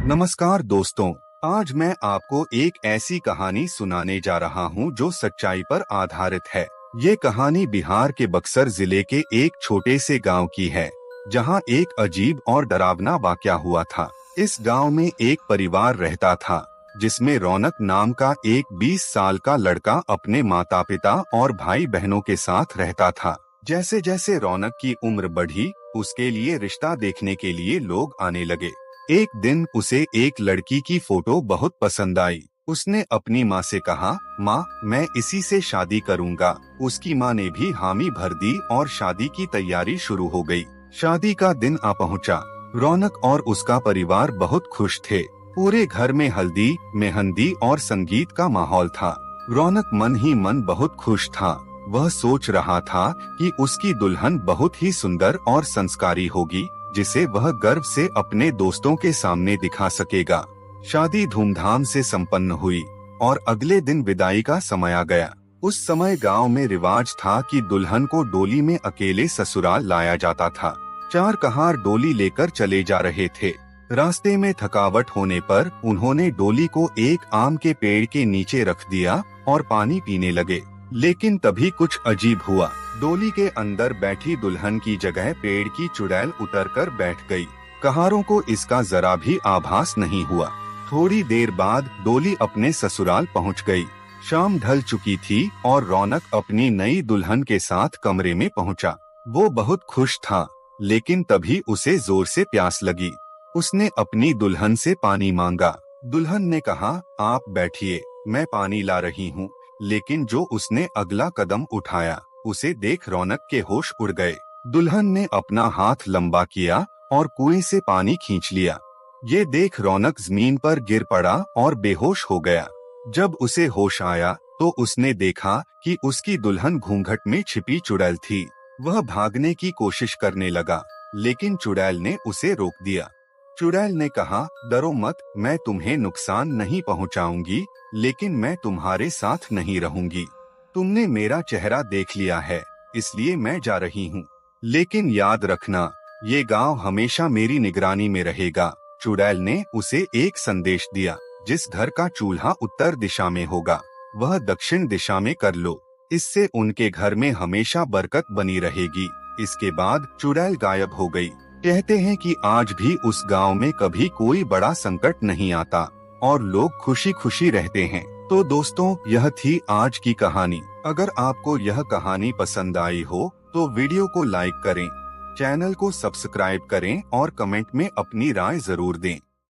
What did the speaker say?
नमस्कार दोस्तों, आज मैं आपको एक ऐसी कहानी सुनाने जा रहा हूँ जो सच्चाई पर आधारित है। ये कहानी बिहार के बक्सर जिले के एक छोटे से गांव की है, जहाँ एक अजीब और डरावना वाकया हुआ था। इस गांव में एक परिवार रहता था, जिसमें रौनक नाम का एक 20 साल का लड़का अपने माता पिता और भाई बहनों के साथ रहता था। जैसे जैसे रौनक की उम्र बढ़ी, उसके लिए रिश्ता देखने के लिए लोग आने लगे। एक दिन उसे एक लड़की की फोटो बहुत पसंद आई। उसने अपनी माँ से कहा, माँ, मैं इसी से शादी करूँगा। उसकी माँ ने भी हामी भर दी और शादी की तैयारी शुरू हो गई। शादी का दिन आ पहुँचा। रौनक और उसका परिवार बहुत खुश थे। पूरे घर में हल्दी, मेहंदी और संगीत का माहौल था। रौनक मन ही मन बहुत खुश था। वह सोच रहा था कि उसकी दुल्हन बहुत ही सुंदर और संस्कारी होगी, जिसे वह गर्व से अपने दोस्तों के सामने दिखा सकेगा। शादी धूमधाम से संपन्न हुई और अगले दिन विदाई का समय आ गया। उस समय गांव में रिवाज था कि दुल्हन को डोली में अकेले ससुराल लाया जाता था। 4 कहार डोली लेकर चले जा रहे थे। रास्ते में थकावट होने पर उन्होंने डोली को एक आम के पेड़ के नीचे रख दिया और पानी पीने लगे। लेकिन तभी कुछ अजीब हुआ। डोली के अंदर बैठी दुल्हन की जगह पेड़ की चुड़ैल उतरकर बैठ गई। कहारों को इसका जरा भी आभास नहीं हुआ। थोड़ी देर बाद डोली अपने ससुराल पहुंच गई। शाम ढल चुकी थी और रौनक अपनी नई दुल्हन के साथ कमरे में पहुंचा। वो बहुत खुश था, लेकिन तभी उसे जोर से प्यास लगी। उसने अपनी दुल्हन से पानी मांगा। दुल्हन ने कहा, आप बैठिए, मैं पानी ला रही हूँ। लेकिन जो उसने अगला कदम उठाया, उसे देख रौनक के होश उड़ गए। दुल्हन ने अपना हाथ लंबा किया और कुएं से पानी खींच लिया। ये देख रौनक जमीन पर गिर पड़ा और बेहोश हो गया। जब उसे होश आया तो उसने देखा कि उसकी दुल्हन घूंघट में छिपी चुड़ैल थी। वह भागने की कोशिश करने लगा, लेकिन चुड़ैल ने उसे रोक दिया। चुड़ैल ने कहा, डरो मत, मैं तुम्हें नुकसान नहीं पहुंचाऊंगी, लेकिन मैं तुम्हारे साथ नहीं रहूंगी। तुमने मेरा चेहरा देख लिया है, इसलिए मैं जा रही हूँ। लेकिन याद रखना, ये गांव हमेशा मेरी निगरानी में रहेगा। चुड़ैल ने उसे एक संदेश दिया, जिस घर का चूल्हा उत्तर दिशा में होगा, वह दक्षिण दिशा में कर लो। इससे उनके घर में हमेशा बरकत बनी रहेगी। इसके बाद चुड़ैल गायब हो गई। कहते हैं कि आज भी उस गांव में कभी कोई बड़ा संकट नहीं आता और लोग खुशी खुशी रहते हैं। तो दोस्तों, यह थी आज की कहानी। अगर आपको यह कहानी पसंद आई हो तो वीडियो को लाइक करें, चैनल को सब्सक्राइब करें और कमेंट में अपनी राय जरूर दें।